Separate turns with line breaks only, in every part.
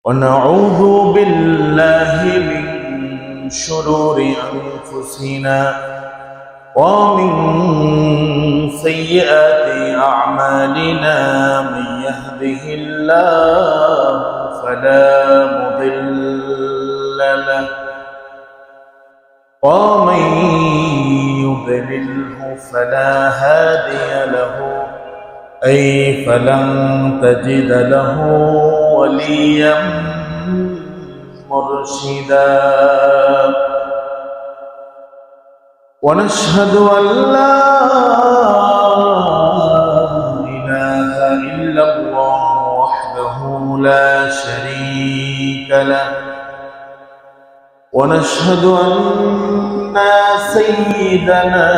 ونعوذ بالله من شرور أنفسنا ومن سيئات أعمالنا من يهده الله فلا مضل له ومن يضلله فلا هادي له أي فلن تجد له وليا مرشدا ونشهد أن لا إله إلا الله وحده لا شريك له ونشهد أن سيدنا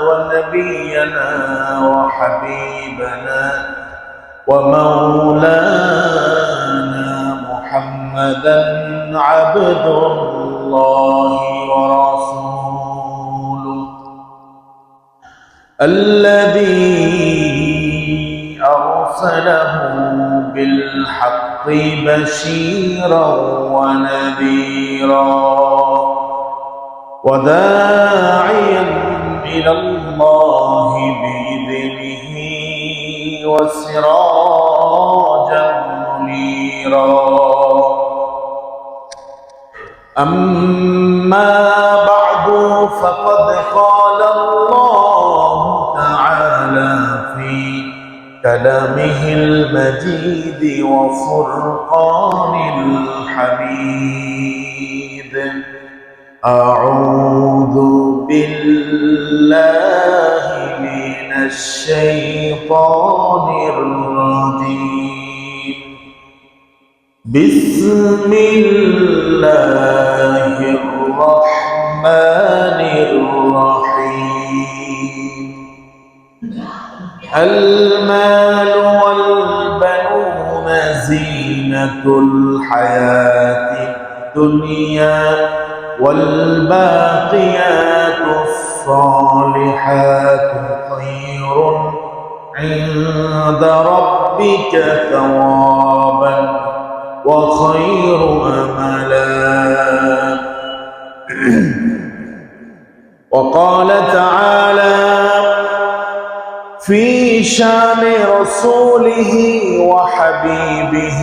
ونبينا وحبيبنا ومولانا محمدا عبد الله ورسوله الذي أرسله بالحق بشيرا ونذيرا وداعيا إلى الله بإذنه وسراجا منيرا أما بعد فقد قال الله تعالى في كلامه المجيد وفرقان الحميد أعوذ بالله من الشيطان الرجيم بسم الله الرحمن الرحيم المال والبنون زينة الحياة الدنيا والباقيات الصالحات خير عند ربك ثوابا وخير أملا وقال تعالى في شان رسوله وحبيبه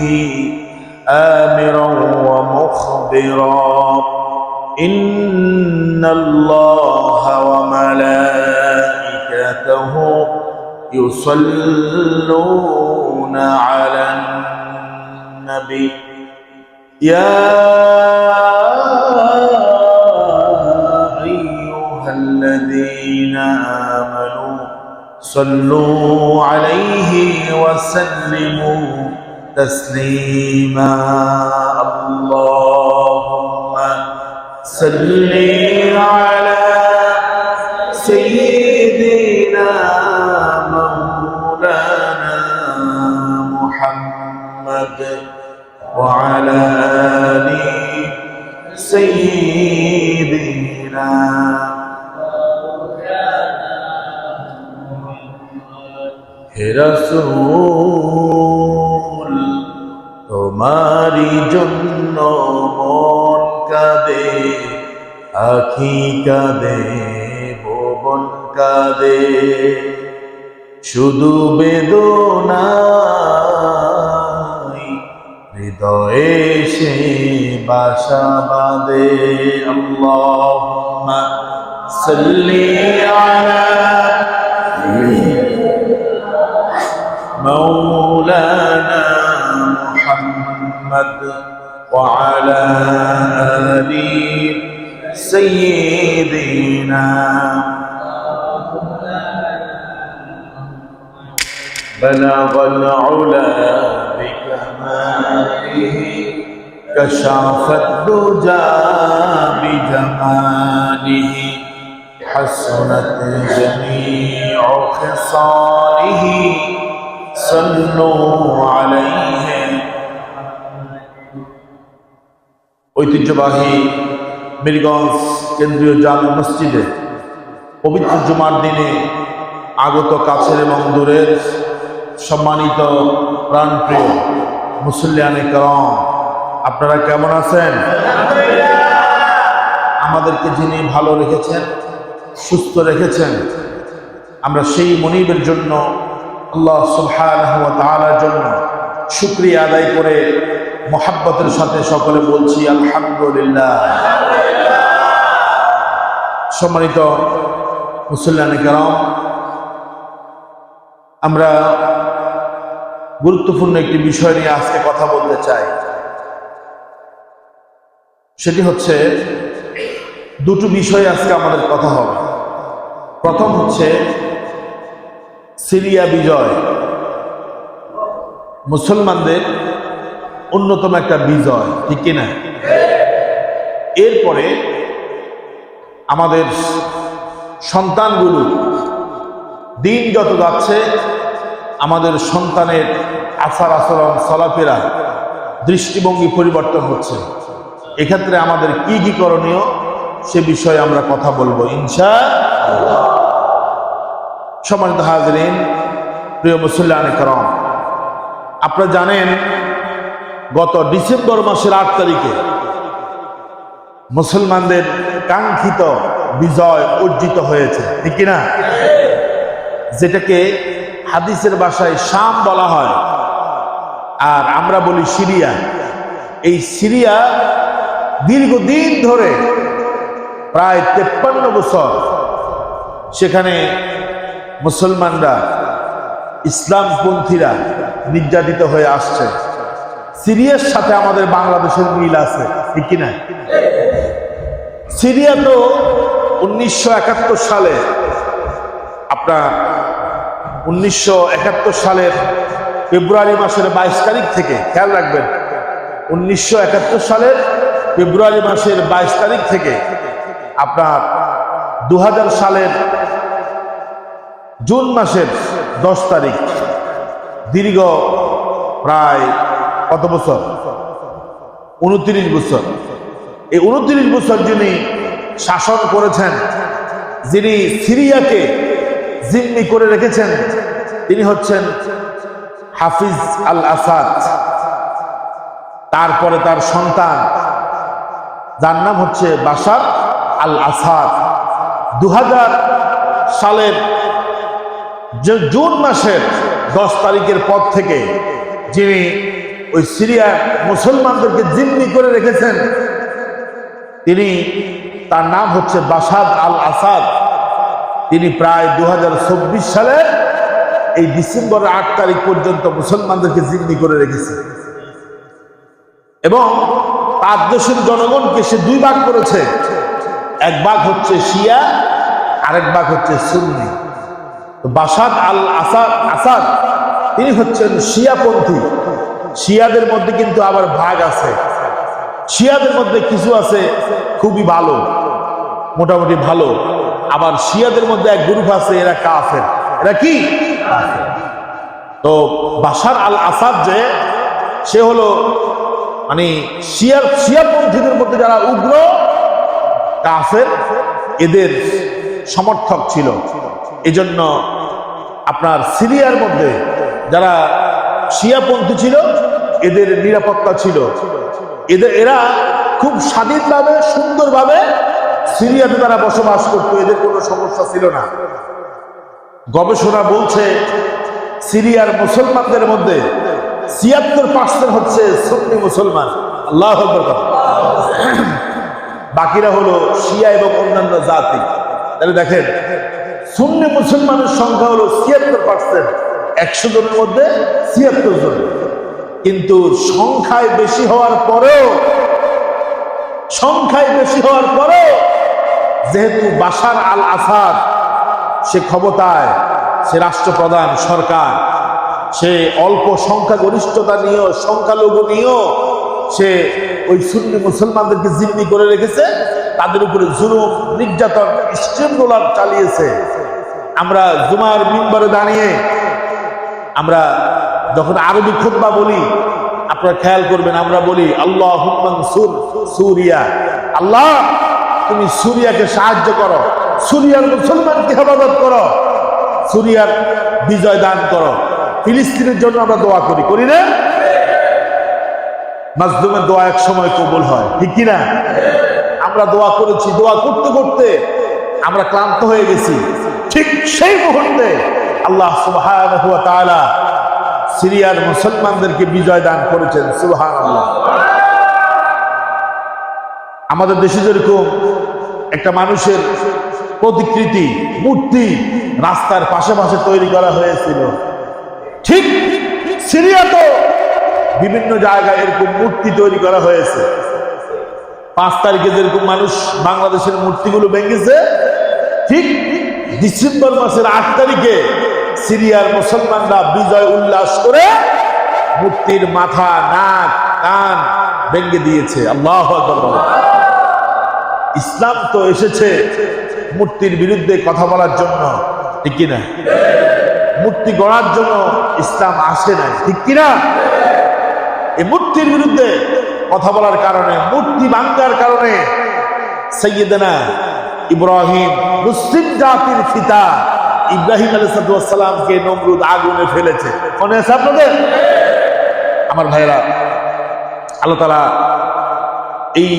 آمرا ومخبرا إن الله وملائكته يصلون على النبي يا أيها الذين آمنوا صلوا عليه وسلموا تسليما اللهم صل على سيدنا مولانا محمد وعلى آل سيدنا رسول তোমারি জন্য মন কাঁদে আখি কাঁদে ভুবন কাঁদে শুধু বেদনায় হৃদয়ে সে বাসা বাঁধে আল্লাহুম্মা সাল্লি আলা مولانا محمد وعلى آل سيدنا بلغ العلا بكماله كشف الدجى بجماله حسنت جميع خصاله صلوا عليه ঐতিহ্যবাহী মিরগঞ্জ কেন্দ্রীয় জামে মসজিদে পবিত্র জুমার দিনে আগত কাছের এবং দূরের সম্মানিত প্রাণপ্রিয় মুসল্লিয়ানে কেরাম, আপনারা কেমন আছেন? আমাদেরকে যিনি ভালো রেখেছেন, সুস্থ রেখেছেন, আমরা সেই মনিবের জন্য, আল্লাহ সুবহানাহু ওয়া তাআলার জন্য শুকরিয়া আদায় করে মুহাব্বতের সাথে সকলে বলছি আলহামদুলিল্লাহ। সম্মানিত মুসল্লিয়ানে কেরাম, আমরা গুরুত্বপূর্ণ একটি বিষয় নিয়ে আজকে কথা বলতে চাই। সেটি হচ্ছে, দুটো বিষয়ে আজকে আমাদের কথা হবে। প্রথম হচ্ছে সিরিয়া বিজয়, মুসলমানদের অন্যতম একটা বিজয়, ঠিক কিনা? এরপরে আমাদের সন্তানগুলো দিন যত যাচ্ছে, আমাদের সন্তানের আচার আচরণ, চলাফেরা, দৃষ্টিভঙ্গি পরিবর্তন হচ্ছে। এক্ষেত্রে আমাদের কি কি করণীয় সে বিষয়ে আমরা কথা বলবো ইনশাআল্লাহ। সম্মানিত হাজরিন, প্রিয় মুসল্লিয়ানে কেরাম, আপনারা জানেন গত ডিসেম্বর মাসের 8 তারিখে মুসলমানদের কাঙ্ক্ষিত বিজয় অর্জিত হয়েছে, ঠিক কিনা? যেটাকে হাদিসের ভাষায় শাম বলা হয়, আর আমরা বলি সিরিয়া। এই সিরিয়া দীর্ঘদিন ধরে প্রায় 53 বছর সেখানে মুসলমানরা, ইসলামপন্থীরা নির্যাতিত হয়ে আসছে। সিরিয়ার সাথে আমাদের বাংলাদেশের মিল আছে, ঠিক কিনা? সিরিয়া তো 1971 সালে, আপনার 1971 সালের ফেব্রুয়ারি মাসের 22 তারিখ থেকে, খেয়াল রাখবেন, 1971 সালের ফেব্রুয়ারি মাসের 22 তারিখ থেকে আপনার 2000 সালের জুন মাসের 10 তারিখ, দীর্ঘ প্রায় কত বছর? 29 বছর। এই 29 বছর যিনি শাসন করেছেন, যিনি সিরিয়াকে জিম্মি করে রেখেছেন, তিনি হচ্ছেন হাফিজ আল আসাদ। তারপরে তার সন্তান, যার নাম হচ্ছে বাশার আল আসাদ। 2000 সালের জুন মাসের 10 তারিখের পর থেকে যিনি ওই সিরিয়ার মুসলমানদেরকে জিম্মি করে রেখেছেন, তার নাম হচ্ছে বাশার আল আসাদ। তিনি প্রায় 2024 সালে এই ডিসেম্বরের 8 তারিখ পর্যন্ত মুসলমানদেরকে জিম্মি করে রেখেছে, এবং তার দেশের জনগণকে সে 2 ভাগ করেছে। এক ভাগ হচ্ছে শিয়া, আরেক ভাগ হচ্ছে সুন্নি। বাশার আল আসাদ তিনি হচ্ছেন শিয়াপন্থী। শিয়াদের মধ্যে কিন্তু আবার ভাগ আছে। শিয়াদের মধ্যে কিছু আছে খুবই ভালো, মোটামুটি ভালো, আবার শিয়াদের মধ্যে এক গ্রুপ আছে, এরা কাফের। এরা কি? তো বাশার আল আসাদ যে, সে হলো মানে শিয়াপন্থীদের মধ্যে যারা উগ্র কাফের, এদের সমর্থক ছিল। এজন্য আপনার সিরিয়ার মধ্যে যারা শিয়াপন্থী ছিল, এদের নিরাপত্তা ছিল। এরা খুব স্বাধীনভাবে, সুন্দরভাবে সিরিয়াতে তারা বসবাস করত, এদের কোনো সমস্যা ছিল না। গবেষণা বলছে সিরিয়ার মুসলমানদের মধ্যে 76% হচ্ছে সুন্নি মুসলমান। আল্লাহু আকবার। বাকিরা হলো শিয়া এবং অন্যান্য জাতি। তাহলে দেখেন, সুন্নি মুসলমানের সংখ্যা হলো 76%, 100 জনের মধ্যে 76 জন। কিন্তু সংখ্যায় বেশি হওয়ার পরেও যেহেতু বাশার আল আসাদ সে ক্ষমতায়, সে রাষ্ট্রপ্রধান, সরকার, সে অল্প সংখ্যাগরিষ্ঠতা নিয়েও, সংখ্যালঘু নিয়েও সে ওই সুন্নি মুসলমানদেরকে জিম্মি করে রেখেছে, তাদের উপরে জুলুম, নির্যাতন, স্টিমরোলার চালিয়েছে। আমরা জুমার মিম্বরে দাঁড়িয়ে আমরা যখন আরবি খুতবা বলি, আপনারা খেয়াল করবেন, আমরা বলি আল্লাহুম্মা নসুর সুরিয়া, আল্লাহ তুমি সুরিয়াকে সাহায্য করো, সুরিয়ার মুসলমানকে হেফাজত করো, সুরিয়ার বিজয় দান করো। ফিলিস্তিনের জন্য আমরা দোয়া করি না? মাজলুমের দোয়া এক সময় কবুল হয়, ঠিক কিনা? আমরা দোয়া করেছি, দোয়া করতে করতে আমরা ক্লান্ত হয়ে গেছি। ঠিক সেই মুহূর্তে আল্লাহ সুবহানাহু ওয়া তাআলা সিরিয়ার মুসলমানদেরকে বিজয় দান করেছেন। সুবহানাল্লাহ। আমাদের দেশে যেরকম একটা মানুষের প্রতিকৃতি, মূর্তি রাস্তার পাশে পাশে তৈরি করা হয়েছিল, ঠিক সিরিয়াতেও বিভিন্ন জায়গায় এরকম মূর্তি তৈরি করা হয়েছে। 5 তারিখে যেরকম মানুষ বাংলাদেশের মূর্তিগুলো ভেঙেছে, ঠিক ডিসেম্বর মাসের 8 তারিখে সিরিয়ার মুসলমানরা বিজয় উল্লাস করে মূর্তির মাথা, নাক, কান ভেঙে দিয়েছে। আল্লাহু আকবার। ইসলাম তো এসেছে মূর্তির বিরুদ্ধে কথা বলার জন্য, ঠিক কিনা? মূর্তি গড়ার জন্য ইসলাম আসে নাই, ঠিক কিনা? এই মূর্তির বিরুদ্ধে কথা বলার কারণে, মূর্তি ভাঙার কারণে সাইয়েদনা ইব্রাহিম, মুসলিম জাতির পিতা ইব্রাহিম আলাইহিস সালামকে নমরুদ আগুনে ফেলেছে। মনে আছে আপনাদের? আমার ভাইরা, আল্লাহ তাআলা এই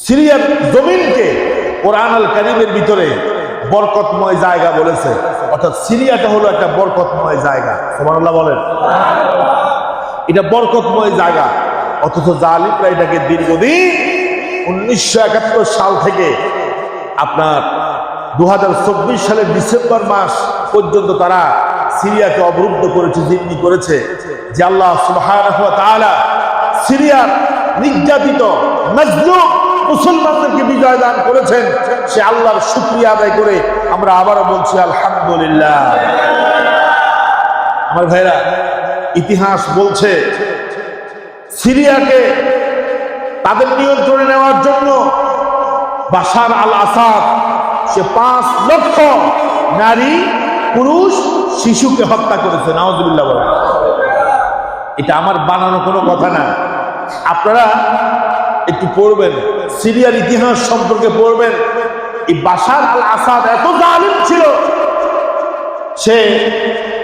সিরিয়ার জমিনকে কোরআন আল কারীমের ভিতরে বরকতময় জায়গা বলেছে। অর্থাৎ সিরিয়াটা হলো একটা বরকতময় জায়গা। সুবহানাল্লাহ বলেন। এটা বরকতময় জায়গা, অথচ জালিমরা এটাকে দীর্ঘদিন 1971 সাল থেকে আপনার 2024 সালের ডিসেম্বর মাস পর্যন্ত তারা সিরিয়াকে অবরুদ্ধ করেছে, জিম্মি করেছে। যে আল্লাহ সুবহানাহু ওয়া তাআলা সিরিয়ার নির্যাতিত মাজলুম মুসলমানদেরকে বিজয় দান করেছেন, সে আল্লাহর শুকরিয়া আদায় করে আমরা আবারও বলছি আলহামদুলিল্লাহ। আমার ভাইরা, ইতিহাস বলছে সিরিয়াকে তাদের নিয়ন্ত্রণে নেওয়ার জন্য বাশার আল আসাদ সে 5 লক্ষ নারী, পুরুষ, শিশুকে হত্যা করেছে। নাউজুবিল্লাহ বলেন। এটা আমার বানানো কোনো কথা না, আপনারা একটু পড়বেন, সিরিয়ার ইতিহাস সম্পর্কে পড়বেন। এই বাশার আল আসাদ এত জালিম ছিল, সে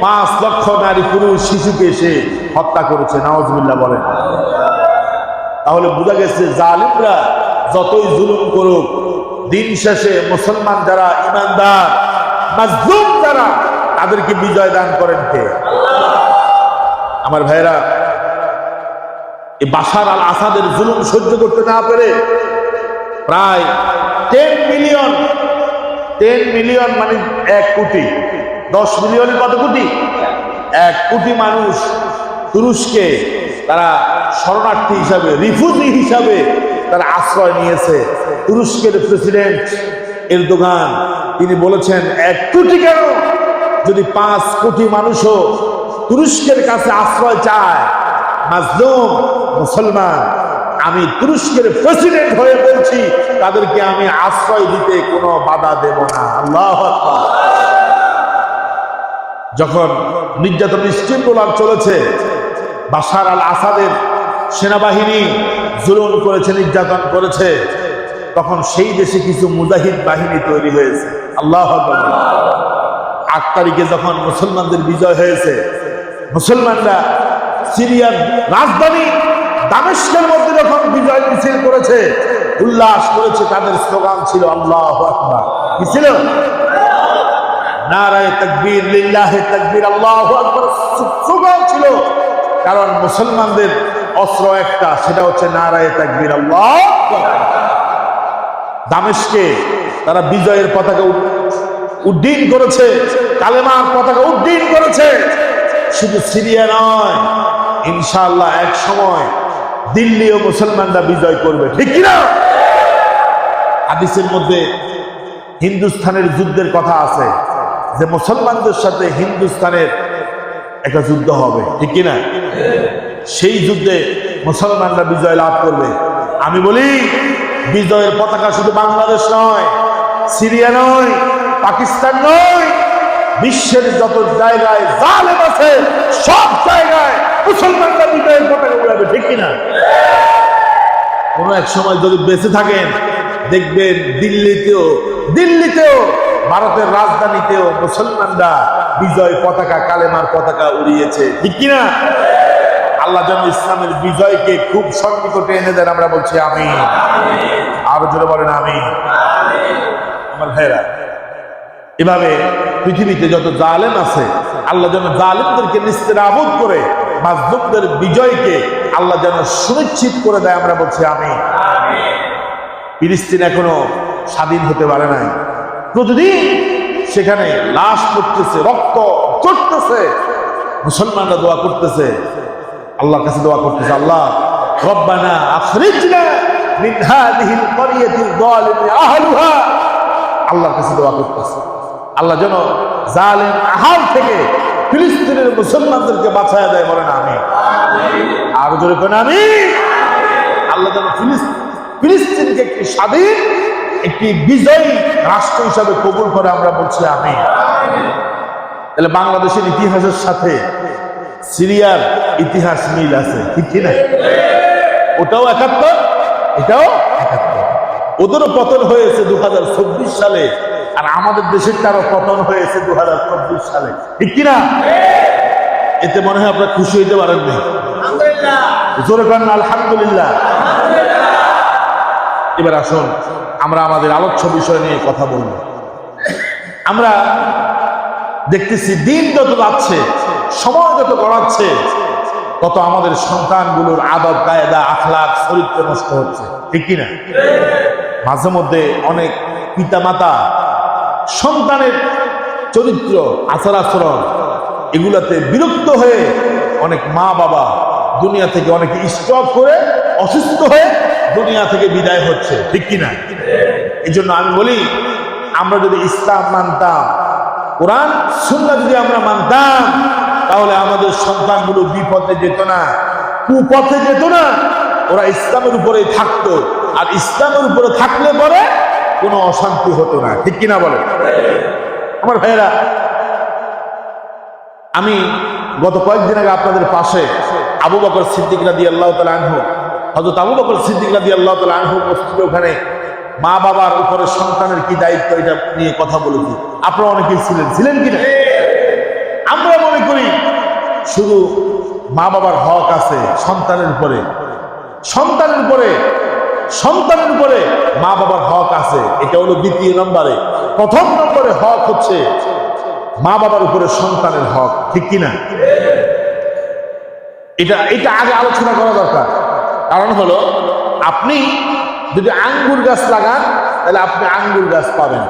5 লক্ষ নারী, পুরুষ, শিশুকে সে হত্যা করেছে। নাউজুবিল্লাহ বলেন। তাহলে বোঝা গেছে জালিমরা যতই জুলুম করুক, দিন শেষে মুসলমান যারা ইমানদার, মাজলুম যারা, তাদেরকে বিজয় দান করেন কে? আমার ভাইরা, এই বাশার আল আসাদের জুলুম সহ্য করতে না পেরে প্রায় 10 মিলিয়ন মানে 1 কোটি, 10 মিলিয়নের কত কোটি? 1 কোটি মানুষ তুরস্কে তারা শরণার্থী হিসাবে, রিফিউজি হিসাবে তারা আশ্রয় নিয়েছে। তুরস্কের প্রেসিডেন্ট এরদোগান তিনি বলেছেন, 1 কোটি কেন, যদি 5 কোটি মানুষও তুরস্কের কাছে আশ্রয় চায়, মাজলুম মুসলমান, আমি তুরস্কের প্রেসিডেন্ট হয়ে বলছি তাদেরকে আমি আশ্রয় দিতে কোনো বাধা দেব না। আল্লাহু আকবার। যখন নির্যাতন স্টিমুলার চলেছে, বাশার আল আসাদের সেনাবাহিনী জুলুম করেছে, নির্যাতন করেছে, তখন সেই দেশে কিছু মুজাহিদ বাহিনী তৈরি হয়েছে। আল্লাহু আকবার। 8 তারিখে যখন মুসলমানদের বিজয় হয়েছে, মুসলমানরা সিরিয়ার রাজধানী দামেস্কের মধ্যে যখন বিজয় মিছিল করেছে, উল্লাস করেছে, তাদের স্লোগান ছিল আল্লাহু আকবার। কি ছিল? নারায়ে তাকবীর, লিল্লাহি তাকবীর, আল্লাহু আকবার স্লোগান ছিল। কারণ মুসলমানদের অস্ত্র একটা, সেটা হচ্ছে নারায়ে তাকবীর, আল্লাহু আকবার। দামেস্কে তারা বিজয়ের পতাকা উড্ডীন করেছে, কালেমার পতাকা উড্ডীন করেছে। শুধু সিরিয়া নয়, ইনশাআল্লাহ এক সময় দিল্লিও মুসলমানরা বিজয় করবে, ঠিক কিনা? হাদিসের মধ্যে হিন্দুস্তানের যুদ্ধের কথা আছে, যে মুসলমানদের সাথে হিন্দুস্তানের একটা যুদ্ধ হবে, ঠিক কিনা? সেই যুদ্ধে মুসলমানরা বিজয় লাভ করবে। আমি বলি, বিজয়ের পতাকা শুধু বাংলাদেশ নয়, সিরিয়া নয়, পাকিস্তান নয়, বিশ্বের যত জায়গায় জালেম আছে সব জায়গায় মুসলমানরা বিজয়ের পতাকা উড়াবে, ঠিক কিনা? কোন এক সময় যদি বেঁচে থাকেন, দেখবেন দিল্লিতেও ভারতের রাজধানীতেও মুসলমানরা বিজয় পতাকা, কালেমার পতাকা উড়িয়েছে, ঠিক কিনা? আল্লাহ যেন ইসলামের বিজয়কে খুব সন্নিকটে এনে দেন, আমরা বলছি আমিন। আরো জোরে বলেন আমিন। আমার ভাইরা, এভাবে পৃথিবীতে যত জালেম আছে আল্লাহ যেন জালেমদেরকে নিস্তেরাবুদ করে মাজলুমদের বিজয়কে আল্লাহ যেন সুনিশ্চিত করে দেয়, আমরা বলছি আমিন। ফিলিস্তিন এখনো স্বাধীন হতে পারে নাই, প্রতিদিন সেখানে লাশ পড়তেছে, রক্ত চড়তেছে, মুসলমানরা দোয়া করতেছে, আল্লাহর কাছে দোয়া করতেছে, আল্লাহ রব্বানা আখরিজনা মিন হাযিহিল ক্বরিয়াতিল যালিমি আহলুহা, আল্লাহর কাছে দোয়া করতেছে আল্লাহ যেন জালেম আহাল থেকে ফিলিস্তিনের মুসলমানদেরকে বাঁচায়া দেয়, বলেন আমিন। আর জোরে কোন আমিন। আল্লাহ যেন ফিলিস্তিনকে একটি স্বাধীন, একটি বিজয়ী রাষ্ট্র হিসাবে কবুল করে, আমরা বলছি আমিন। তাহলে বাংলাদেশের ইতিহাসের সাথে সিরিয়ার ইতিহাস মিল আছে, ঠিক না? ওটাও ৭১, এটাও ৭১। ওদেরও পতন হয়েছে 2024 সালে, আর আমাদের দেশের তারও পতন হয়েছে 2024 সালে, ঠিক কিনা? এতে মনে হয় আপনারা খুশি হইতে পারেননি? জোরে করেন আলহামদুলিল্লাহ। এবার আসুন আমরা আমাদের আলোচ্য বিষয় নিয়ে কথা বলব। আমরা দেখতেছি দিন যত যাচ্ছে, সময় যত গড়াচ্ছে, তত আমাদের সন্তানগুলোর আদব কায়দা আখলাক চরিত্র নষ্ট হচ্ছে, ঠিক কিনা? মাঝে মধ্যে অনেক পিতামাতা সন্তানের চরিত্র আচার আচরণ এগুলাতে বিরক্ত হয়ে অনেক মা বাবা দুনিয়া থেকে অনেকে স্টপ করে অসুস্থ হয়ে দুনিয়া থেকে বিদায় হচ্ছে, ঠিক কিনা? এই জন্য আমি বলি, আমরা যদি ইসলাম মানতাম, কোরআন সুন্নাহ যদি আমরা মানতাম, তাহলে আমাদের সন্তানগুলো বিপথে যেত না, কুপথে যেত না, ওরা ইসলামের উপরেই থাকতো, আর ইসলামের উপরে থাকলে পরে কোনো অশান্তি হতো না, ঠিক কিনা বলে? আমার ভাইয়েরা, আমি গত কয়েকদিন আগে আপনাদের পাশে আবু বকর সিদ্দিক রাদিয়াল্লাহু তাআলা আনহু, হযরত আবু বকর সিদ্দিক রাদিয়াল্লাহু তাআলা আনহু মসজিদে ওখানে মা বাবার উপরে সন্তানের কি দায়িত্ব এটা নিয়ে কথা বলেছি। আপনারা অনেকেই ছিলেন কিনা? আমরা মনে করি শুধু মা বাবার হক আছে সন্তানের উপরে, সন্তানের উপরে মা বাবার হক আছে, এটা হলো দ্বিতীয় নম্বরে। প্রথম নম্বরে হক হচ্ছে মা বাবার উপরে সন্তানের হক, ঠিক কিনা? এটা আগে আলোচনা করা দরকার। কারণ হলো, আপনি যদি আঙ্গুর গাছ লাগান তাহলে আপনি আঙ্গুর গাছ পাবেন,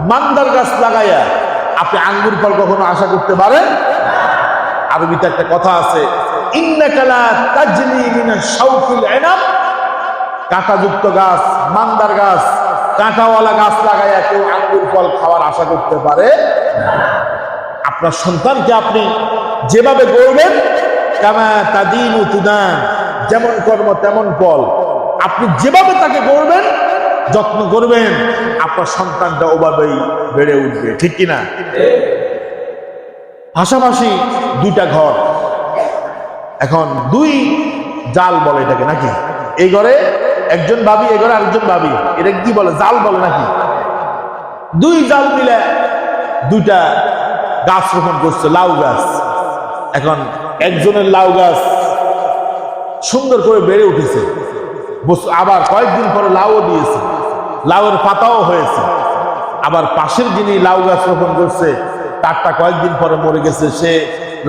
মান্দার গাছ লাগাইয়া আপনি আঙ্গুর ফল কখনো আশা করতে পারেন? আরবিতে একটা কথা আছে, ইন্নাকা লা তাজনি মিনাশ শাওকিল ইনাব, কাঁটাযুক্ত গাছ, মান্দার গাছ, কাঁটাওয়ালা গাছ লাগাইয়া কেউ আঙ্গুর ফল খাওয়ার আশা করতে পারে না। আপনার সন্তানকে আপনি যেভাবে গড়বেন, কামা তাদিনু তুদান, যেমন কর্ম তেমন ফল, আপনি যেভাবে তাকে গড়বেন, যত্ন করবেন, আপনার সন্তানটা ওভাবেই বেড়ে উঠবে, ঠিক কিনা? পাশাপাশি দুইটা ঘর, এখন দুই জাল বলে এটাকে নাকি? এই ঘরে একজন ভাবি, এই ঘরে আরেকজন ভাবি, এটা কি বলে? জাল বলে নাকি? দুই জাল মিলে দুইটা গাছ রোপণ করছে, লাউ গাছ। এখন একজনের লাউ গাছ সুন্দর করে বেড়ে উঠেছে, আবার কয়েকদিন পরে লাউও দিয়েছে, লাউয়ের পাতাও হয়েছে। আবার পাশের যিনি লাউ গাছ রোপণ করছে তারটা কয়েকদিন পরে মরে গেছে, সে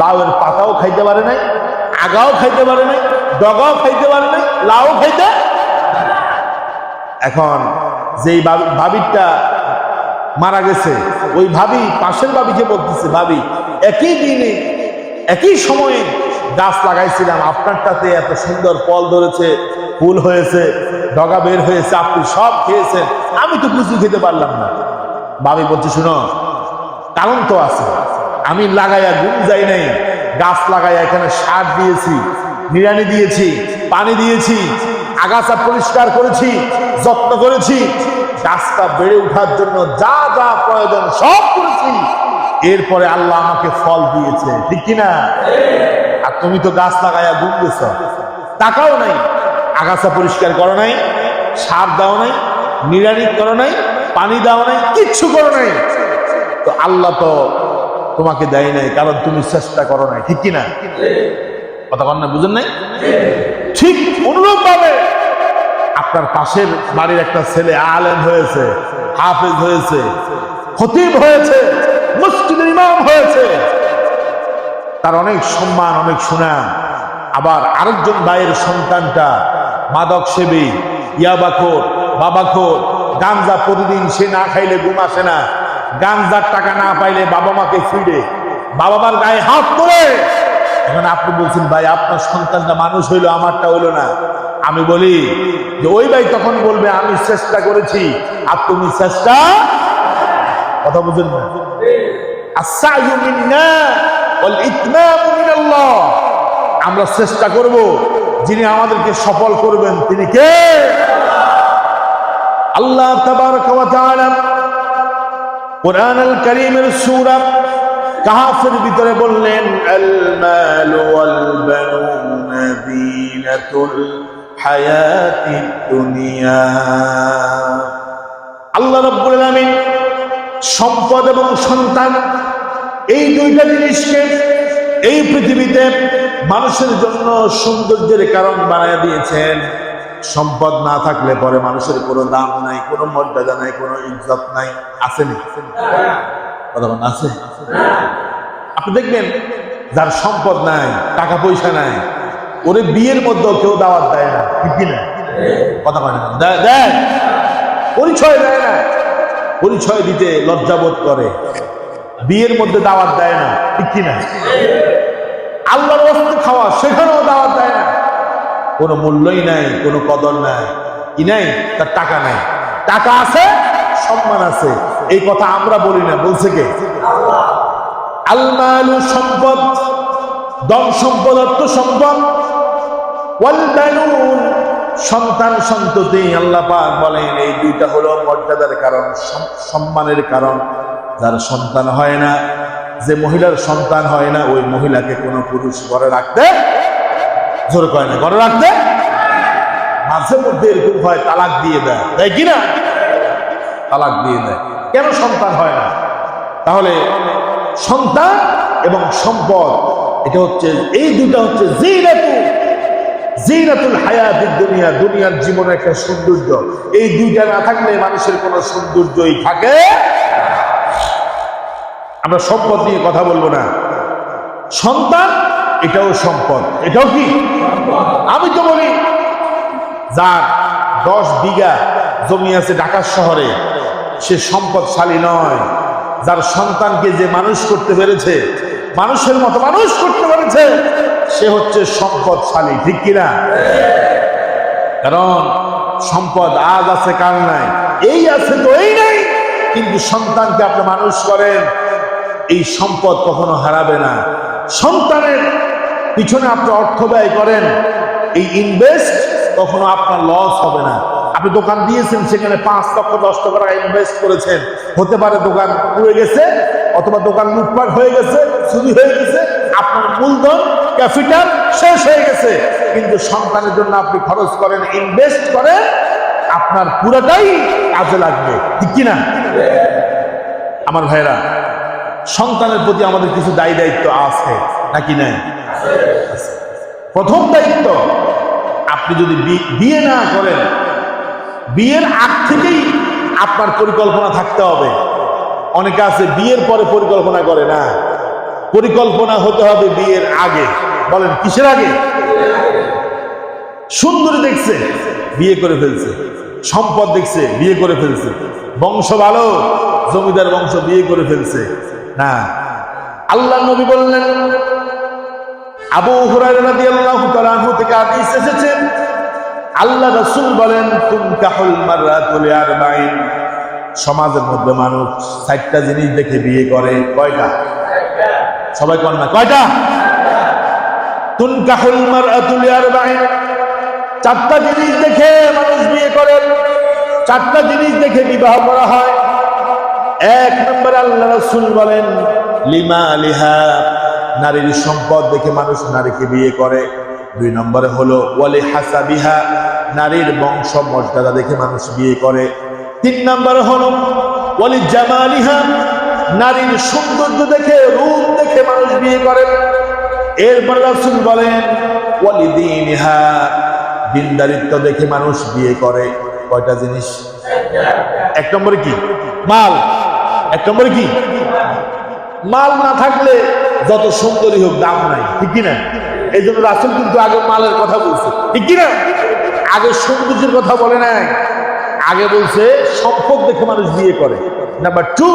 লাউয়ের পাতাও খাইতে পারে নাই, আগাও খাইতে পারে নাই, ডগাও খাইতে পারে নাই, লাউ খাইতে। এখন যেই ভাবিটা মারা গেছে, ওই ভাবি পাশের ভাবিকে বলতেছে, ভাবি একই দিনে একই সময়ে গাছ লাগাইছিলাম, আপনারটাতে এত সুন্দর ফল ধরেছে, ফুল হয়েছে, ডগা বের হয়েছে, আপনি সব খেয়েছেন, আমি তো কিছু খেতে পারলাম না। ভাবি বলছে, শুনো, কারণ তো আছে, আমি লাগাইয়া গুণ যাই নাই, গাছ লাগাইয়া এখানে সার দিয়েছি, নিড়ানি দিয়েছি, পানি দিয়েছি, আগাছা পরিষ্কার করেছি, যত্ন করেছি, গাছটা বেড়ে ওঠার জন্য যা যা প্রয়োজন সব করেছি, এরপরে আল্লাহ আমাকে ফল দিয়েছে, ঠিক কিনা? আর তুমি তো গাছ লাগাইয়া গুণ দিয়েছ, টাকাও নাই, আগাছা পরিষ্কার করো নাই, সার দাও নাই, নিড়ানি করো নাই, পানি দাও নাই, কিচ্ছু করো নাই, তো আল্লাহ তো তোমাকে দেয় নাই, কারণ তুমি চেষ্টা করো নাই, ঠিক কিনা? কথা কন না, বুঝেন নাই? ঠিক অনুরূপ ভাবে আপনার পাশের বাড়ির একটা ছেলে আলেম হয়েছে, হাফেজ হয়েছে, খতিব হয়েছে, মসজিদের ইমাম হয়েছে, তার অনেক সম্মান, অনেক সুনাম। আবার আরেকজন ভাইয়ের সন্তানটা মাদক সেবী, ইয়াবাখোর, বাবাখোর, গাঞ্জা, প্রতিদিন সে না খাইলে ঘুম আসে না, গাঞ্জার টাকা না পাইলে বাবা মাকে ফিরে, বাবা মার গায়ে হাত করে। এখন আপনি বলছেন ভাই আপনার সন্তানটা মানুষ হইলো, আমারটা হইলো না। আমি বলি যে ওই ভাই তখন বলবে আমি চেষ্টা করেছি, আর তুমি চেষ্টা, কথা বুঝেন না? আস-সা'য়ু মিন্না ওয়াল ইতমামু মিনাল্লাহ। আমরা চেষ্টা করব, যিনি আমাদেরকে সফল করবেন তিনি কে? আল্লাহ তাবারাকা ওয়া তাআলা কুরআনুল কারীমের সূরা কাহফের ভিতরে বললেন, আল মালু ওয়াল বানুনা যিনাতুল হায়াতিদ দুনিয়া। আল্লাহ রাব্বুল আলামিন সম্পদ এবং সন্তান এই দুইটা জিনিসকে এই পৃথিবীতে মানুষের জন্য সৌন্দর্যের কারণ বানিয়ে দিয়েছেন। সম্পদ না থাকলে পরে মানুষের কোনো দাম নাই, কোনো মর্যাদা নাই, কোনো ইজ্জত নাই। আছে না? আছে? আপনি দেখবেন যার সম্পদ নাই, টাকা পয়সা নাই, ওরে বিয়ের মধ্যেও কেউ দাওয়াত দেয় না, ঠিক কিনা? কথা বলে না, দেয়, পরিচয় দেয় না, পরিচয় দিতে লজ্জাবোধ করে, বিয়ের মধ্যে দাওয়াত দেয় না, ঠিক কিনা? আল্লাহর ওয়াস্তে খাওয়া, সেখানেও দাওয়াত দেয় না। কোনো মূল্যই নাই, কোনো কদর নাই, কি নাই? তার টাকা নাই। টাকা আছে, সম্মান আছে, এই কথা আমরা বলি না, বলছে কে? আল মালু সম্পদ, ধন সম্পদ, অর্থ সম্পদ, ওয়াল বানুন সন্তান সন্ততি। আল্লাহ পাক বলেন এই দুইটা হলো মর্যাদার কারণ, সম্মানের কারণ। যার সন্তান হয় না, যে মহিলার সন্তান হয় না, ওই মহিলাকে কোনো পুরুষ ঘরে রাখতে, জোর করে না, ঘরে রাখতে। মাঝে মধ্যে এরকম হয়, তালাক দিয়ে দেয়, তাই কিনা? তালাক দিয়ে দেয়। কেন সন্তান হয় না? তাহলে সন্তান এবং সম্পদ, এটা হচ্ছে, এই দুটা হচ্ছে জিনাতুল হায়াতিদ দুনিয়া, দুনিয়ার জীবনের একটা সৌন্দর্য। এই দুইটা না থাকলে মানুষের কোনো সৌন্দর্যই থাকে। আমরা সম্পদ নিয়ে কথা বলবো না। সন্তান এটাও সম্পদ, এটাও কি? আমি তো বলি যার 10 বিঘা জমি আছে ঢাকা শহরে, সে সম্পদশালী নয়। যার সন্তানকে যে মানুষ করতে পেরেছে, মানুষের মতো মানুষ করতে পেরেছে, সে হচ্ছে সম্পদশালী, ঠিক কিনা? কারণ সম্পদ আজ আছে কাল নাই, এই আছে তো এই নাই। কিন্তু সন্তানকে আপনি মানুষ করেন, এই সম্পদ কখনো হারাবে না। সন্তানের পিছনে আপনি অর্থ ব্যয় করেন, এই ইনভেস্ট কখনো আপনার লস হবে না। আপনি দোকান দিয়েছেন, সেখানে 5 লক্ষ 10 লক্ষ টাকা ইনভেস্ট করেছেন, হতে পারে দোকান পুড়ে গেছে, অথবা দোকান লুটপাট হয়ে গেছে, চুরি হয়ে গেছে, আপনার মূলধন ক্যাপিটাল শেষ হয়ে গেছে। কিন্তু সন্তানের জন্য আপনি খরচ করেন, ইনভেস্ট করেন, আপনার পুরোটাই কাজে লাগবে, ঠিক কিনা? আমার ভাইরা, সন্তানের প্রতি আমাদের কিছু দায়ী দায়িত্ব আছে নাকি নাই? প্রথম দায়িত্ব, আপনি যদি বিয়ে না করেন, বিয়ের আগ থেকেই আপনার পরিকল্পনা থাকতে হবে। অনেকে আছে বিয়ের পরে পরিকল্পনা করে না, পরিকল্পনা হতে হবে বিয়ের আগে। বলেন কিসের আগে? সুন্দরী দেখছে, বিয়ে করে ফেলছে, সম্পদ দেখছে, বিয়ে করে ফেলছে, বংশ ভালো, জমিদার বংশ, বিয়ে করে ফেলছে না। আল্লাহ নবী বললেন, আবু হুরায়রা রাদিয়াল্লাহু তাআলা আনহু থেকে হাদিস এসেছে, আল্লাহ রাসূল বলেন, তুনকাহুল মারআতু লিআরবাঈন। সমাজের মধ্যে মানুষ 4টা জিনিস দেখে বিয়ে করে। কয়টা? সবাই কোন না, কয়টা? তুনকাহুল মারআতু লিআরবাঈন, 4টা জিনিস দেখে মানুষ বিয়ে করে, 4টা জিনিস দেখে বিবাহ করা হয়। 1 নম্বরে আল্লাহ রাসূল বলেন, লিমালিহা, নারীর সম্পদ দেখে মানুষ নারীকে বিয়ে করে। 2 নম্বরে হলো ওয়ালি হাসাবিহা, নারীর বংশ মর্যাদা দেখে মানুষ বিয়ে করে। 3 নম্বরে হলো ওয়ালি জামালিহা, নারীর সৌন্দর্য দেখে, রূপ দেখে মানুষ বিয়ে করে। এরপর রাসূল বলেন ওয়ালিদিনহা, দিনদারিত্ব দেখে মানুষ বিয়ে করে। কয়টা জিনিস? এক নম্বরে কি? মাল। এক নম্বরে কি? মাল না থাকলে যত সুন্দরী হোক দাম নাই, ঠিক কিনা? এই জন্য রাসূল কিন্তু আগে মালের কথা বলছে, ঠিক কিনা? আগে সৌন্দর্যের কথা বলে নাই, আগে বলছে সম্পদ দেখে মানুষ বিয়ে করে। নাম্বার 2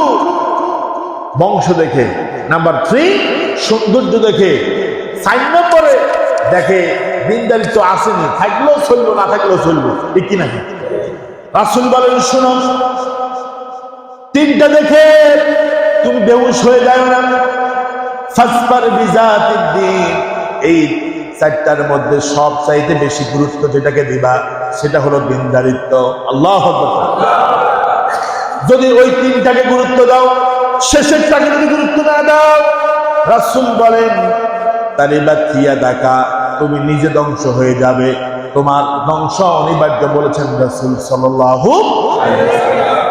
বংশ দেখে, নাম্বার 3 সৌন্দর্য দেখে, 4 নম্বরে দেখে দিনদারিত্ব আসেনি, থাকলেও চলবো না থাকলেও চলবো, ঠিক কিনা? রাসূল বলেন শোনো, 3টা দেখে তুমি বেহুশ হয়ে যাও না। ফাসবার বিজাতিদ দ্বীন, এই 4টার মধ্যে সব চাইতে বেশি গুরুত্ব যেটাকে দিবা সেটা হলো দিনদারিত্ব। আল্লাহু আকবার। যদি ওই 3টাকে গুরুত্ব দাও, শেষেরটাকে যদি গুরুত্ব না দাও, রাসূল বলেন তারিবাত ইয়াদাকা, তুমি নিজে ধ্বংস হয়ে যাবে, তোমার ধ্বংস অনিবার্য বলেছেন রাসূল সাল্লাল্লাহু আলাইহি ওয়াসাল্লাম।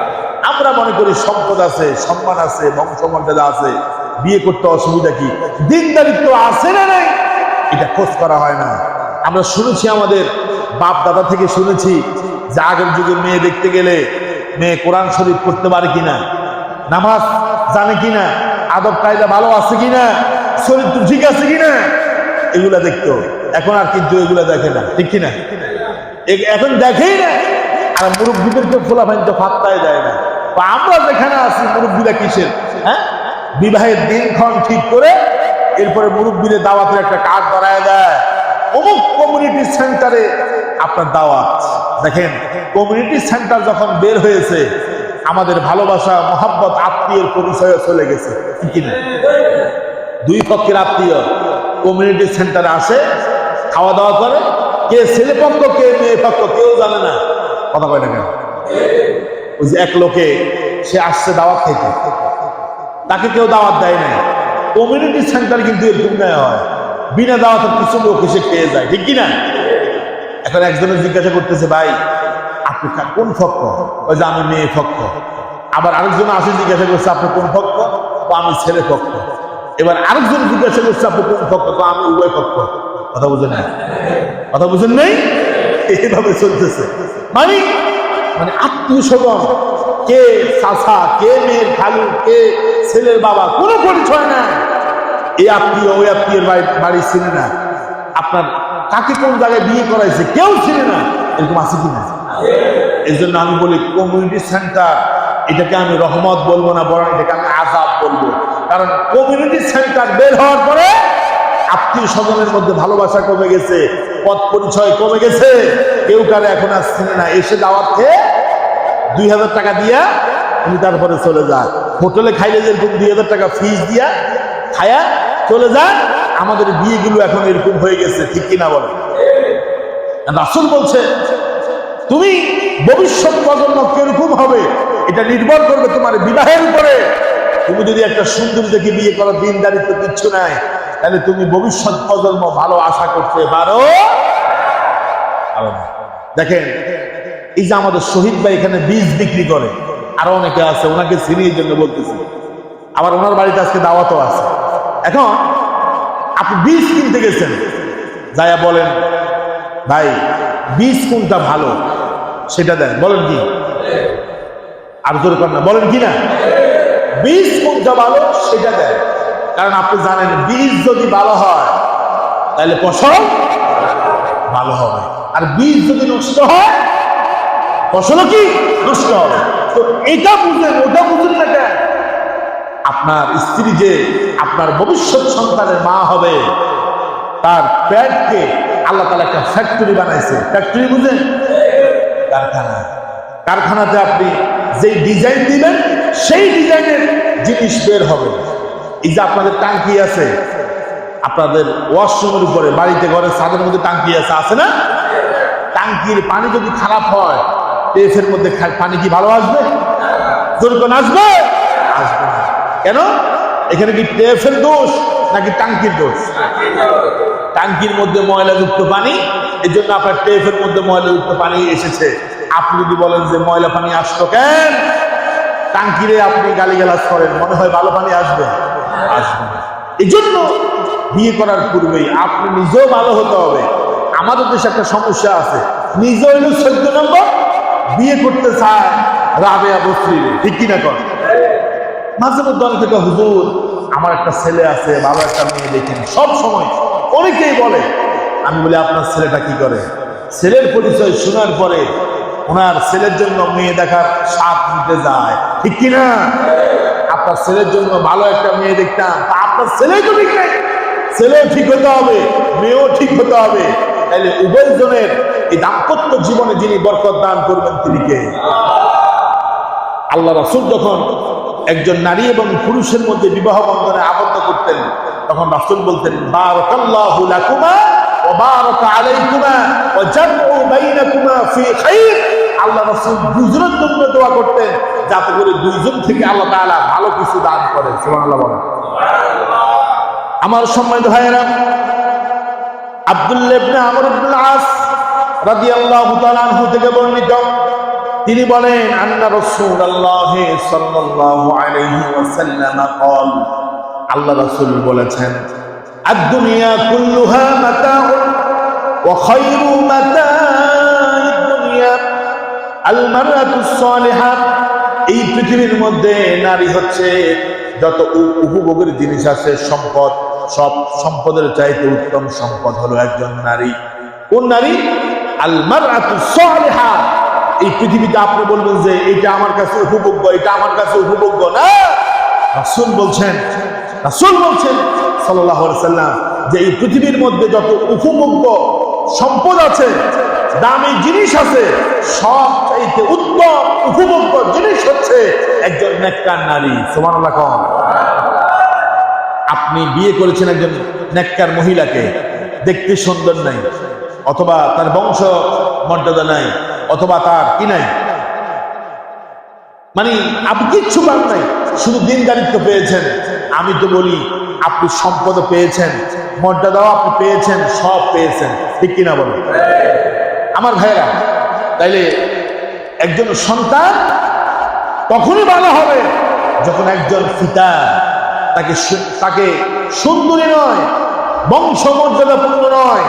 আমরা মনে করি সম্পদ আছে, সম্মান আছে, বংশমর্যাদা আছে, বিয়ে করতে অসুবিধা কি? দিনদারিত্ব আছে না নাই এটা খোঁজ করা হয় না। আমরা শুনেছি, আমাদের বাপ দাদা থেকে শুনেছি যে আগের যুগে মেয়ে দেখতে গেলে মেয়ে কোরআন শরীফ পড়তে পারে কিনা, নামাজ জানে কিনা, আদব কায়দা ভালো আছে কিনা, চরিত্র ঠিক আছে কিনা, এগুলা দেখতো। এখন আর কিন্তু এগুলা দেখে না, ঠিক কিনা? এখন দেখেই না। আর মুরব্বীদেরকে ফোলাফাইন তো ফাত্তাই দেয় না। আমরা যেখানে আছি মুরব্বীরা কিসের? হ্যাঁ, বিবাহের দিনক্ষণ ঠিক করে এরপরে মুরব্বীদের দাওয়াতের একটা কার্ড ধরায় দেয়, অমুক কমিউনিটি সেন্টারে আপনার দাওয়াত। দেখেন, কমিউনিটি সেন্টার যখন বের হয়েছে, আমাদের ভালোবাসা, মহাব্বত, আত্মীয়ের পরিচয় চলে গেছে, ঠিক কিনা? দুই পক্ষের আত্মীয় কমিউনিটি সেন্টারে আসে, খাওয়া দাওয়া করে, কে ছেলে পক্ষ কে মেয়ে পক্ষ কেউ জানে না। কথা কয় না কেন? ওই যে এক লোকে সে আসছে দাওয়াত খেতে, তাকে কেউ দাওয়াত দেয় নাই। কমিউনিটি সেন্টার কিন্তু এরকম নেওয়া হয়, বিনা দাওয়াতের কিছু লোক এসে খেয়ে যায়, ঠিক কিনা? এখন একজনে জিজ্ঞাসা করতেছে, ভাই আপনি কোন পক্ষ? ওই যে আমি মেয়ে পক্ষ। আবার আরেকজন আসে জিজ্ঞাসা করছে, আপনি কোন পক্ষ? আমি ছেলে পক্ষ। এবার আরেকজন জিজ্ঞাসা করছে, আপনি কোন পক্ষ? আমি উভয় পক্ষ। কথা বুঝেন না? কথা বুঝেন নেই? এইভাবে চলতেছে। মানে মানে আত্মীয় স্বজন, কে চাচা, কে মেয়ের খালু, কে ছেলের বাবা, কোনো পরিচয় না। এই আত্মীয় ওই আত্মীয়ের বাড়ি চিনে না, আপনার কাকে কোন জায়গায় বিয়ে করাইছে কেউ চিনে না। এরকম আছে কিনা? এই জন্য আমি বলি কমিউনিটি সেন্টার এটাকে আমি রহমত বলবো না, বরং এটাকে আমি আযাব বলবো। কারণ কমিউনিটি সেন্টার বের হওয়ার পরে আত্মীয় স্বজনের মধ্যে ভালোবাসা কমে গেছে, পদ পরিচয় কমে গেছে, কেউ কারে এখন আর চিনে না। এসে দাওয়াত খেয়ে 2000 টাকা দিয়া উনি তারপরে চলে যায়। হোটেলে খাইলে যেরকম 2000 টাকা ফিস দিয়া খায়া চলে যায়, আমাদের বিয়েগুলো এখন এরকম হয়ে গেছে, ঠিক কিনা বলে? রাসূল বলছে তুমি ভবিষ্যৎ প্রজন্ম কিরকম হবে এটা নির্ভর করবে তোমার বিবাহের উপরে। তুমি যদি একটা সুন্দর দেখে বিয়ে করো, দিনদারিত্ব কিচ্ছু নাই, তাহলে তুমি ভবিষ্যৎ প্রজন্ম ভালো আশা করতে পারো। দেখেন, এই যে আমাদের শহীদ ভাই এখানে বীজ বিক্রি করে, আরো অনেকে আছে, ওনাকে চিনি জন্য বলতেছি। আবার ওনার বাড়িতে আজকে দাওয়াতও আছে। এখন আপনি বীজ কিনতে গেছেন, যাইয়া বলেন ভাই বীজ কোনটা ভালো সেটা দেন, বলেন কি? আর জোর করেন না, বলেন কি না? বীজ কোনটা ভালো সেটা দেন। কারণ আপনি জানেন বীজ যদি ভালো হয় তাহলে ফসল ভালো হবে, আর বীজ যদি নষ্ট হয় ফসলও কি নষ্ট হবে। তো এটা বুঝেন, ওটা বুঝেন না কেন? আপনার স্ত্রী যে আপনার ভবিষ্যৎ সন্তানের মা হবে, তার পেটকে আল্লাহ তাআলা একটা ফ্যাক্টরি বানাইছে। ফ্যাক্টরি বুঝেন? কারখানা। কারখানাতে আপনি যেই ডিজাইন দিবেন সেই ডিজাইনের জিনিস বের হবে। এই যে আপনাদের টাঙ্কি আছে, আপনাদের ওয়াশরুমের উপরে, বাড়িতে ঘরে ছাদের মধ্যে টাঙ্কি আছে না? টাঙ্কির পানি যদি খারাপ হয়, টেপের মধ্যে পানি কি ভালো আসবে? যেরকম আসবে? আসবে না। কেন? এখানে কি টেপের দোষ নাকি টাঙ্কির দোষ? টাঙ্কির মধ্যে ময়লাযুক্ত পানি, এই জন্য আপনার টেপের মধ্যে ময়লাযুক্ত পানি এসেছে। আপনি যদি বলেন যে ময়লা পানি আসলো কেন, টাঙ্কিরে আপনি গালিগালাজ করেন, মনে হয় ভালো পানি আসবে? আসবে না। এই জন্য বিয়ে করার পূর্বেই আপনি নিজেও ভালো হতে হবে। আমাদের দেশে একটা সমস্যা আছে, নিজে হইল 14 নম্বর, বিয়ে করতে চায় রাবেয়া বসরিরে, ঠিক কিনা কর? মাঝে মধ্যে অনেকে তো হুজুর আমার একটা ছেলে আছে, ভালো একটা মেয়ে দেখেন, সব সময় অনেকেই বলে। আমি বলি আপনার ছেলেটা কি করে? ছেলের পরিচয় শোনার পরে ওনার ছেলের জন্য মেয়ে দেখার স্বাদ নিতে যায়, ঠিক কিনা? আপনার ছেলের জন্য ভালো একটা মেয়ে দেখতাম, তা আপনার ছেলেই তো ঠিক নেই। ছেলেও ঠিক হতে হবে, মেয়েও ঠিক হতে হবে। তাহলে উভয় জনের এই দাম্পত্য জীবনে যিনি বরকত দান করবেন তিনি কে? আল্লাহ রাসূল যখন একজন নারী এবং পুরুষের মধ্যে বিবাহ বন্ধনে আবদ্ধ করতেন, তখন রাসূল বলতেন বারাকাল্লাহু লাকুমা ওয়া বারাকা আলাইকুমা ওয়া জামউ বাইনাকুমা ফি খাইর। আল্লাহ রাসূল দুজনের জন্য দোয়া করতেন যাতে করে দুইজন থেকে আল্লাহ তাআলা ভালো কিছু দান করেন। সুবহানাল্লাহ বলেন। আমার সম্মানিত ভাইয়েরা, আব্দুল্লাহ ইবনে আমর ইবনে আস রাদিয়াল্লাহু তাআলা আনহু থেকে বর্ণিত, তিনি বলেন আন্না রাসূলুল্লাহ সাল্লাল্লাহু আলাইহি ওয়াসাল্লাম قال, আল্লাহ রাসূল বলেছেন আদ-দুনিয়া কুল্লুহা মাতাউন ওয়া খায়রু মাতা'id দুনিয়া আল-মারআতুস সালিহা। এই পৃথিবীর মধ্যে নারী হচ্ছে যত উপভোগের জিনিস আছে, সম্পদ, সব সম্পদের চাইতে উত্তম সম্পদ হলো একজন নারী। কোন নারী? আল-মারআতুস সালিহা। এই পৃথিবীতে আপনি বলবেন যে এটা আমার কাছে উপভোগ্য, এটা আমার কাছে উপভোগ্য না। রাসূল বলছেন সাল্লাল্লাহু আলাইহি ওয়াসাল্লাম যে এই পৃথিবীর মধ্যে যত উপভোগ্য সম্পদ আছে, দামি জিনিস আছে, সবচাইতে উত্তম উপভোগ্য জিনিস হচ্ছে একজন নেককার নারী। সুবহানাল্লাহ। আপনি বিয়ে করেছেন একজন নেককার মহিলাকে, দেখতে সুন্দর নাই, অথবা তার বংশ মর্যাদা নাই, অথবা তার কি নাই, মানে আপনি কিচ্ছু পান নাই, শুধু দিনদারিত্ব পেয়েছেন। আমি তো বলি আপনি সম্পদ পেয়েছেন, মর্যাদাও আপনি পেয়েছেন, সব পেয়েছেন, ঠিক কিনা বলেন আমার ভাইয়েরা? তাইলে একজন সন্তান তখনই ভালো হবে যখন একজন পিতা তাকে সুন্দরী নয়, বংশ মর্যাদাপূর্ণ নয়,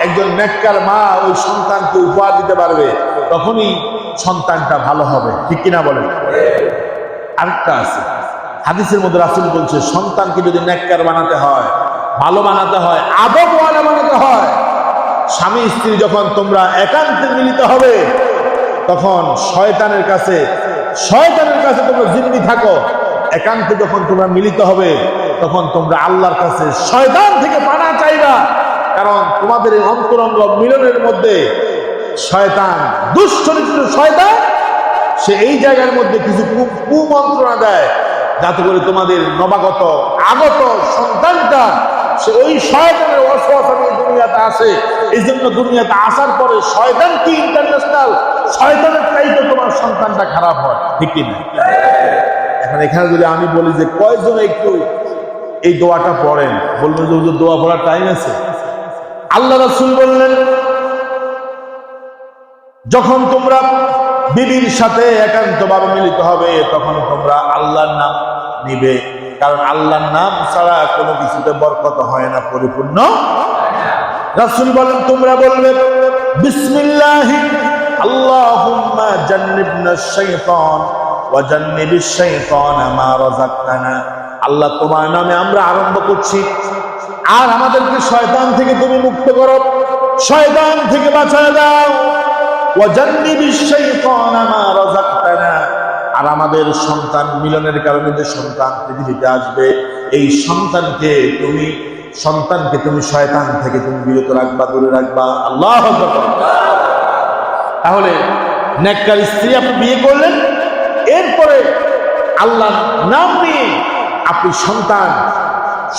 একজন নেককার মা ওই সন্তানকে উপহার দিতে পারবে, তখনই সন্তানটা ভালো হবে, ঠিক কিনা বলেন? আরেকটা আছে হাদিসের মধ্যে, রাসূল বলছে সন্তানকে যদি নেককার বানাতে হয়, ভালো বানাতে হয়, আদবওয়ালা বানাতে হয়, স্বামী স্ত্রী যখন তোমরা একান্তে মিলিত হবে, তখন শয়তানের কাছে তোমরা জিম্মি থাকো। একান্তে যখন তোমরা মিলিত হবে, তখন তোমরা আল্লাহর কাছে শয়তান থেকে পানা চাইবা, কারণ তোমাদের এই অন্তরঙ্গ মিলনের মধ্যে শয়তান, দুশ্চরিত্র শয়তান, সে এই জায়গার মধ্যে কিছু কুমন্ত্রণা দেয় যাতে করে তোমাদের নবাগত আগত সন্তানটা সে ওই শয়তানের ওয়াসওয়াসা নিয়ে দুনিয়াতে আসে। এই জন্য দুনিয়াতে আসার পরে শয়তান কি ইন্টারন্যাশনাল, শয়তানের চাইতে তোমার সন্তানটা খারাপ হয়, ঠিক না? এখন এখানে যদি আমি বলি যে কয়জন একটু এই দোয়াটা পড়েন, বলবেন যে হুজুর দোয়া পড়ার টাইম আছে? আল্লাহ রাসূল বললেন যখন তোমরা বিবির সাথে একান্তভাবে মিলিত হবে, তখন তোমরা আল্লাহর নাম নিবে, কারণ আল্লাহর নাম ছাড়া কোনো কিছুতে বরকত হয় না, পরিপূর্ণ। রাসূল বলেন তোমরা বলবে বিসমিল্লাহি আল্লাহুম্মা জান্নিবনাশ শাইতান ওয়া জান্নিবিশ শাইতানা মা রাযাকতানা। আল্লাহ তোমার নামে আমরা আরম্ভ করছি, আর আমাদেরকে শয়তান থেকে তুমি মুক্ত করো, শয়তান থেকে বাঁচায় দাও। ওয়া জান্নিবিশ শাইতানা মা রাযাকতানা, আর আমাদের সন্তান মিলনের কারণে যে সন্তান পৃথিবীতে আসবে, এই সন্তানকে তুমি শয়তান থেকে তুমি বিরত রাখবা, দূরে রাখবা। আল্লাহু আকবার। তাহলে নেককার স্ত্রী আপনি বিয়ে করলেন, এরপরে আল্লাহর নাম নিয়ে আপনি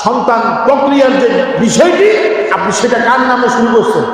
সন্তান প্রক্রিয়ার যে বিষয়টি, আপনি সেটা কার নামে শুরু করছেন?